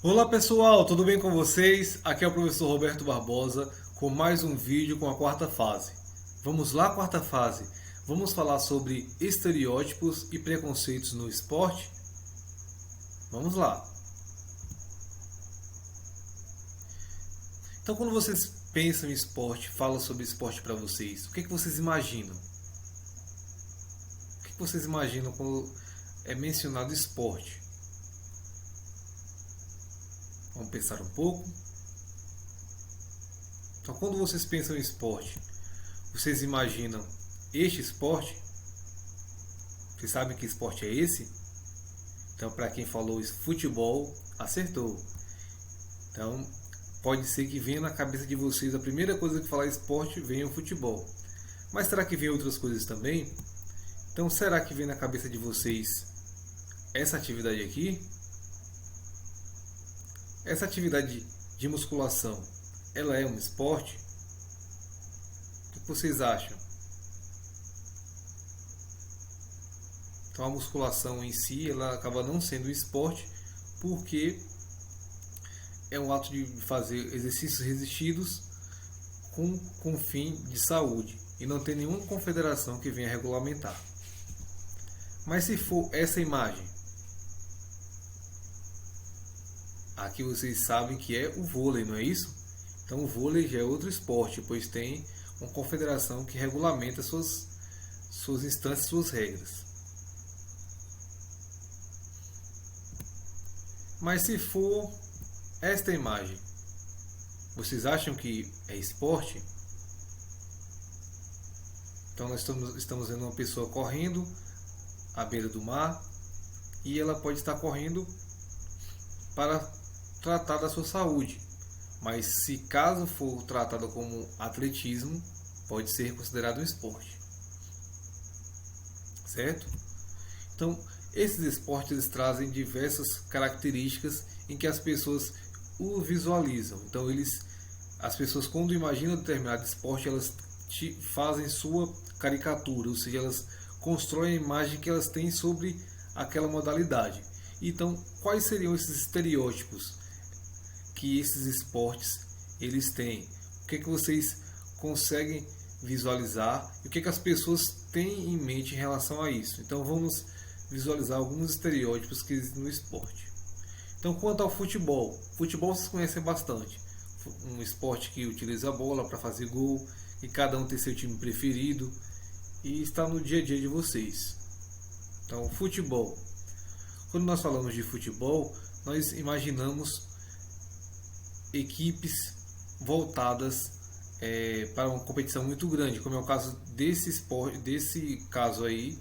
Olá pessoal, tudo bem com vocês? Aqui é o professor Roberto Barbosa com mais um vídeo com a quarta fase. Vamos lá, quarta fase. Vamos falar sobre estereótipos e preconceitos no esporte? Vamos lá. Então, quando vocês pensam em esporte, falam sobre esporte para vocês, o que é que vocês imaginam? O que é que vocês imaginam quando é mencionado esporte? Vamos pensar um pouco. Então, quando vocês pensam em esporte, vocês imaginam este esporte? Vocês sabem que esporte é esse? Então, para quem falou futebol, acertou. Então, pode ser que venha na cabeça de vocês a primeira coisa que falar esporte venha o futebol. Mas será que vem outras coisas também? Então, será que vem na cabeça de vocês essa atividade aqui? Essa atividade de musculação, ela é um esporte? O que vocês acham? Então, a musculação em si, ela acaba não sendo um esporte porque é um ato de fazer exercícios resistidos com fim de saúde e não tem nenhuma confederação que venha regulamentar. Mas se for essa imagem, aqui vocês sabem que é o vôlei, não é isso? Então o vôlei já é outro esporte, pois tem uma confederação que regulamenta suas instâncias, suas regras. Mas se for esta imagem, vocês acham que é esporte? Então nós estamos vendo uma pessoa correndo à beira do mar e ela pode estar correndo para tratar da sua saúde. Mas se caso for tratada como atletismo, pode ser considerado um esporte. Certo? Então, esses esportes eles trazem diversas características em que as pessoas o visualizam. Então, as pessoas quando imaginam determinado esporte, elas fazem sua caricatura, ou seja, elas constroem a imagem que elas têm sobre aquela modalidade. Então, quais seriam esses estereótipos que esses esportes eles têm? O que é que vocês conseguem visualizar e o que é que as pessoas têm em mente em relação a isso? Então, vamos visualizar alguns estereótipos que existem no esporte. Então, quanto ao futebol, futebol vocês conhecem bastante. Um esporte que utiliza a bola para fazer gol e cada um tem seu time preferido e está no dia a dia de vocês. Então, futebol. Quando nós falamos de futebol, nós imaginamos equipes voltadas para uma competição muito grande, como é o caso desse esporte, desse caso aí,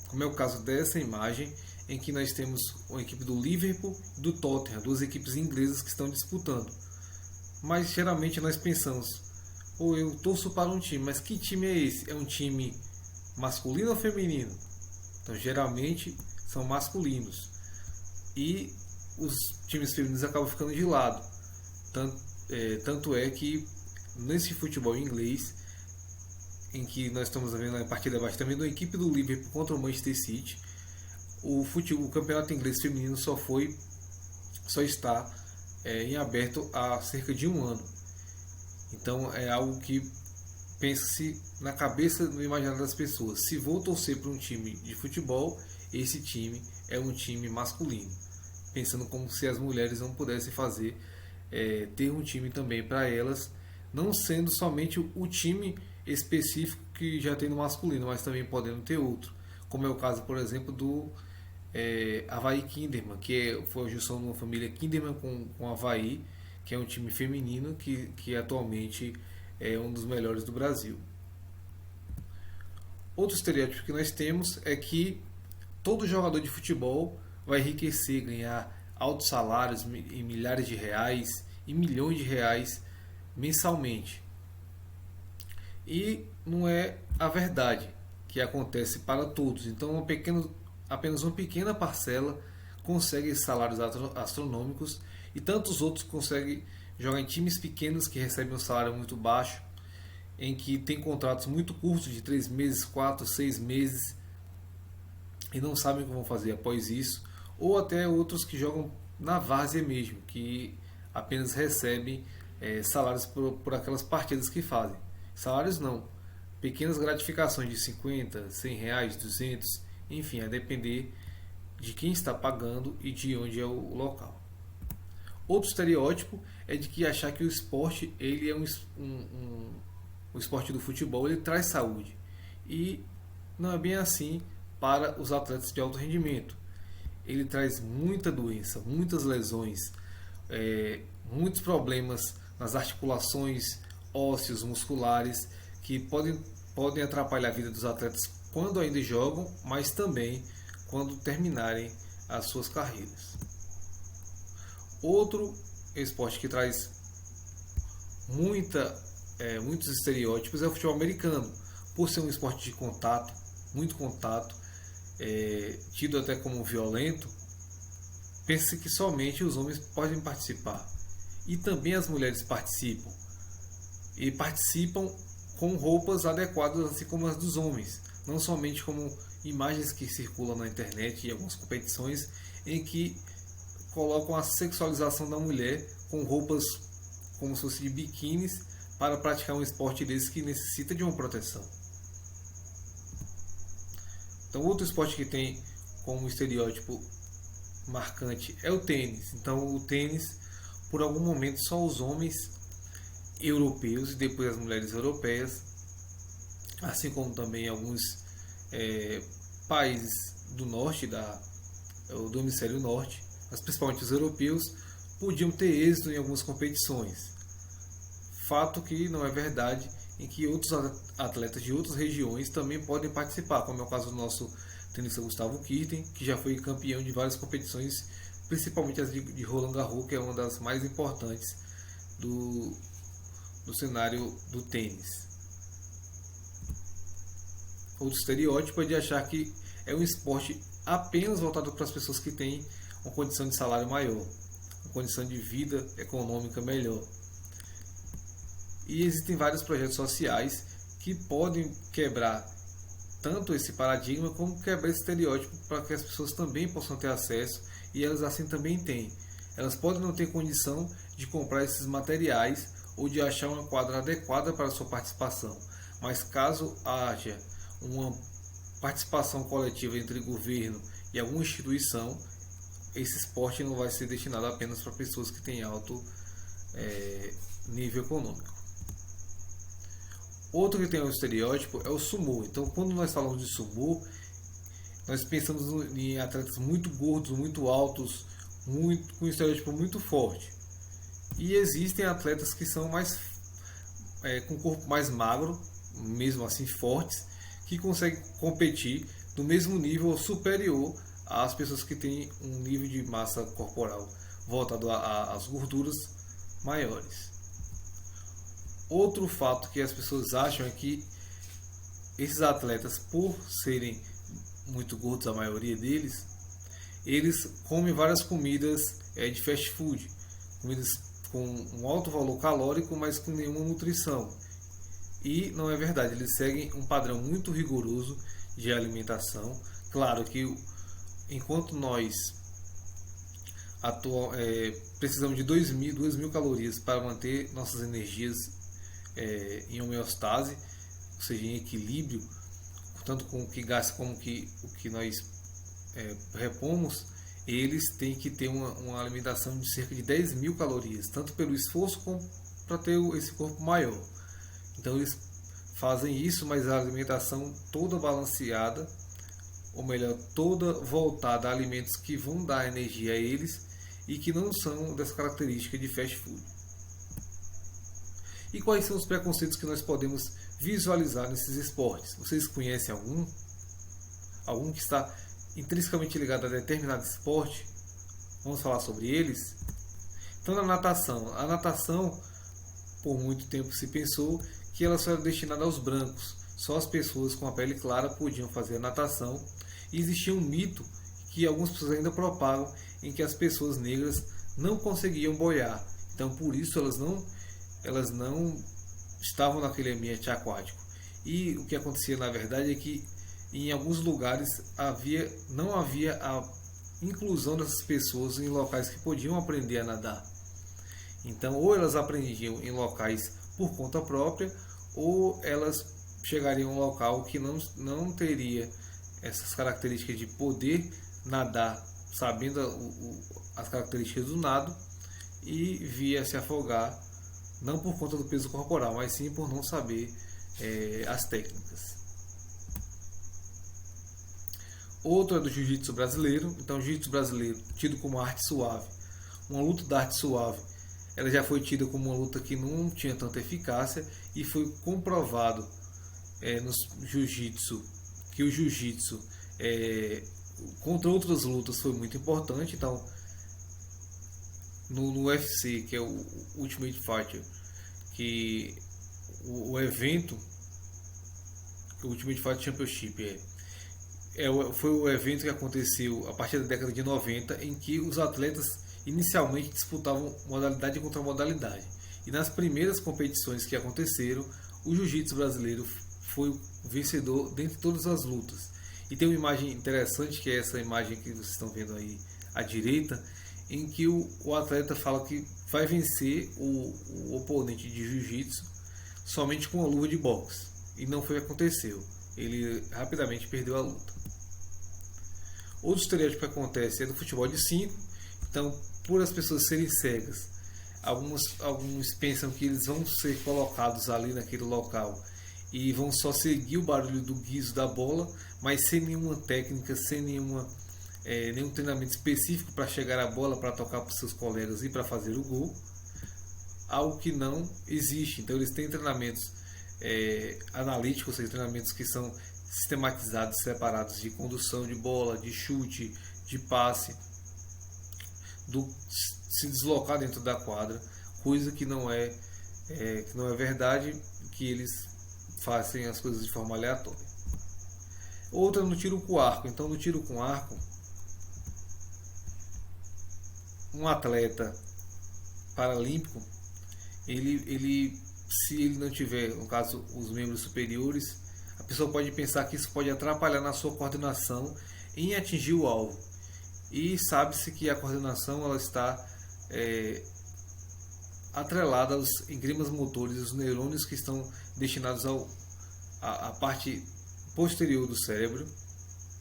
como é o caso dessa imagem, em que nós temos uma equipe do Liverpool e do Tottenham, duas equipes inglesas que estão disputando. Mas geralmente nós pensamos, ou eu torço para um time, mas que time é esse? É um time masculino ou feminino? Então geralmente são masculinos. E os times femininos acabam ficando de lado. Tanto é que nesse futebol inglês, em que nós estamos vendo a partida abaixo também da equipe do Liverpool contra o Manchester City, o campeonato inglês feminino só está em aberto há cerca de um ano. Então é algo que pensa-se na cabeça, no imaginário das pessoas. Se vou torcer para um time de futebol, esse time é um time masculino. Pensando como se as mulheres não pudessem ter um time também para elas, não sendo somente o time específico que já tem no masculino, mas também podendo ter outro. Como é o caso, por exemplo, do Havaí Kinderman, que foi a junção de uma família Kinderman com Havaí, que é um time feminino que atualmente é um dos melhores do Brasil. Outro estereótipo que nós temos é que todo jogador de futebol vai enriquecer, ganhar altos salários em milhares de reais e milhões de reais mensalmente. E não é a verdade que acontece para todos. Então, apenas uma pequena parcela consegue salários astronômicos e tantos outros conseguem jogar em times pequenos que recebem um salário muito baixo, em que tem contratos muito curtos de 3 meses, 4, 6 meses e não sabem o que vão fazer após isso, ou até outros que jogam na várzea mesmo, que apenas recebem salários por aquelas partidas que fazem. Salários não, pequenas gratificações de 50, 100 reais, 200, enfim, a depender de quem está pagando e de onde é o local. Outro estereótipo é de que achar que o esporte, ele é o esporte do futebol, ele traz saúde. E não é bem assim para os atletas de alto rendimento. Ele traz muita doença, muitas lesões, muitos problemas nas articulações ósseos, musculares, que podem atrapalhar a vida dos atletas quando ainda jogam, mas também quando terminarem as suas carreiras. Outro esporte que traz muitos estereótipos é o futebol americano, por ser um esporte de contato, muito contato, tido até como violento. Pensa que somente os homens podem participar, e também as mulheres participam, e participam com roupas adequadas, assim como as dos homens, não somente como imagens que circulam na internet e algumas competições em que colocam a sexualização da mulher com roupas como se fosse de biquínis para praticar um esporte desse que necessita de uma proteção. Então, outro esporte que tem como estereótipo marcante é o tênis. Então, o tênis, por algum momento, só os homens europeus e depois as mulheres europeias, assim como também alguns países do norte, do hemisfério norte, mas principalmente os europeus, podiam ter êxito em algumas competições. Fato que não é verdade, em que outros atletas de outras regiões também podem participar, como é o caso do nosso tenista Gustavo Kirten, que já foi campeão de várias competições, principalmente as de Roland Garros, que é uma das mais importantes do cenário do tênis. Outro estereótipo é de achar que é um esporte apenas voltado para as pessoas que têm uma condição de salário maior, uma condição de vida econômica melhor. E existem vários projetos sociais que podem quebrar tanto esse paradigma como quebrar esse estereótipo para que as pessoas também possam ter acesso, e elas assim também têm. Elas podem não ter condição de comprar esses materiais ou de achar uma quadra adequada para a sua participação, mas caso haja uma participação coletiva entre governo e alguma instituição, esse esporte não vai ser destinado apenas para pessoas que têm alto nível econômico. Outro que tem um estereótipo é o sumô. Então, quando nós falamos de sumô, nós pensamos em atletas muito gordos, muito altos, com um estereótipo muito forte. E existem atletas que são com um corpo mais magro, mesmo assim fortes, que conseguem competir no mesmo nível ou superior às pessoas que têm um nível de massa corporal voltado às gorduras maiores. Outro fato que as pessoas acham é que esses atletas, por serem muito gordos, a maioria deles, eles comem várias comidas de fast food, comidas com um alto valor calórico, mas com nenhuma nutrição. E não é verdade, eles seguem um padrão muito rigoroso de alimentação. Claro que enquanto nós precisamos de 2.000 calorias para manter nossas energias em homeostase, ou seja, em equilíbrio, tanto com o que gasta como o que nós repomos, eles têm que ter uma alimentação de cerca de 10.000 calorias, tanto pelo esforço como para ter esse corpo maior. Então eles fazem isso, mas a alimentação toda balanceada, ou melhor, toda voltada a alimentos que vão dar energia a eles e que não são dessa característica de fast food. E quais são os preconceitos que nós podemos visualizar nesses esportes? Vocês conhecem algum? Algum que está intrinsecamente ligado a determinado esporte? Vamos falar sobre eles? Então, a natação, por muito tempo se pensou que ela só era destinada aos brancos. Só as pessoas com a pele clara podiam fazer a natação. E existia um mito que algumas pessoas ainda propagam, em que as pessoas negras não conseguiam boiar. Então, por isso elas não estavam naquele ambiente aquático. E o que acontecia na verdade é que em alguns lugares não havia inclusão dessas pessoas em locais que podiam aprender a nadar. Então, ou elas aprendiam em locais por conta própria, ou elas chegariam a um local que não teria essas características de poder nadar, sabendo as características do nado, e via se afogar, não por conta do peso corporal, mas sim por não saber as técnicas. Outro é do jiu-jitsu brasileiro. Então, o jiu-jitsu brasileiro, tido como arte suave, uma luta da arte suave, ela já foi tida como uma luta que não tinha tanta eficácia, e foi comprovado no jiu-jitsu que o jiu-jitsu contra outras lutas foi muito importante. Então, no UFC, que é o Ultimate Fighter, que o evento, o Ultimate Fighter Championship foi o evento que aconteceu a partir da década de 90, em que os atletas inicialmente disputavam modalidade contra modalidade. E nas primeiras competições que aconteceram, o jiu-jitsu brasileiro foi o vencedor dentre todas as lutas. E tem uma imagem interessante, que é essa imagem que vocês estão vendo aí à direita, em que o atleta fala que vai vencer o oponente de jiu-jitsu somente com uma luva de boxe. E não foi o que aconteceu. Ele rapidamente perdeu a luta. Outro estereótipo que acontece é do futebol de 5. Então, por as pessoas serem cegas, alguns pensam que eles vão ser colocados ali naquele local e vão só seguir o barulho do guizo da bola, mas sem nenhuma técnica, sem nenhum treinamento específico para chegar à bola, para tocar para os seus colegas e para fazer o gol. Algo que não existe. Então, eles têm treinamentos analíticos, ou seja, treinamentos que são sistematizados, separados, de condução de bola, de chute, de passe, se deslocar dentro da quadra, coisa que não é verdade, que eles fazem as coisas de forma aleatória. Outra no tiro com arco. Então, no tiro com arco, um atleta paralímpico, se ele não tiver, no caso, os membros superiores, a pessoa pode pensar que isso pode atrapalhar na sua coordenação em atingir o alvo. E sabe-se que a coordenação ela está atrelada aos engramas motores, os neurônios que estão destinados à parte posterior do cérebro,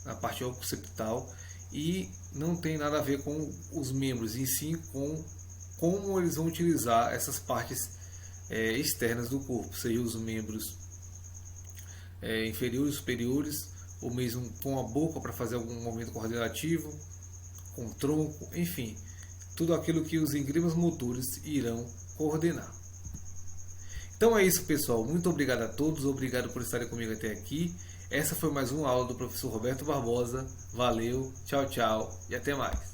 na parte occipital, e não tem nada a ver com os membros, em si com como eles vão utilizar essas partes externas do corpo, seja os membros inferiores, superiores, ou mesmo com a boca para fazer algum movimento coordenativo, com o tronco, enfim, tudo aquilo que os engramas motores irão coordenar. Então é isso, pessoal. Muito obrigado a todos, obrigado por estarem comigo até aqui. Essa foi mais uma aula do professor Roberto Barbosa. Valeu, tchau, tchau e até mais.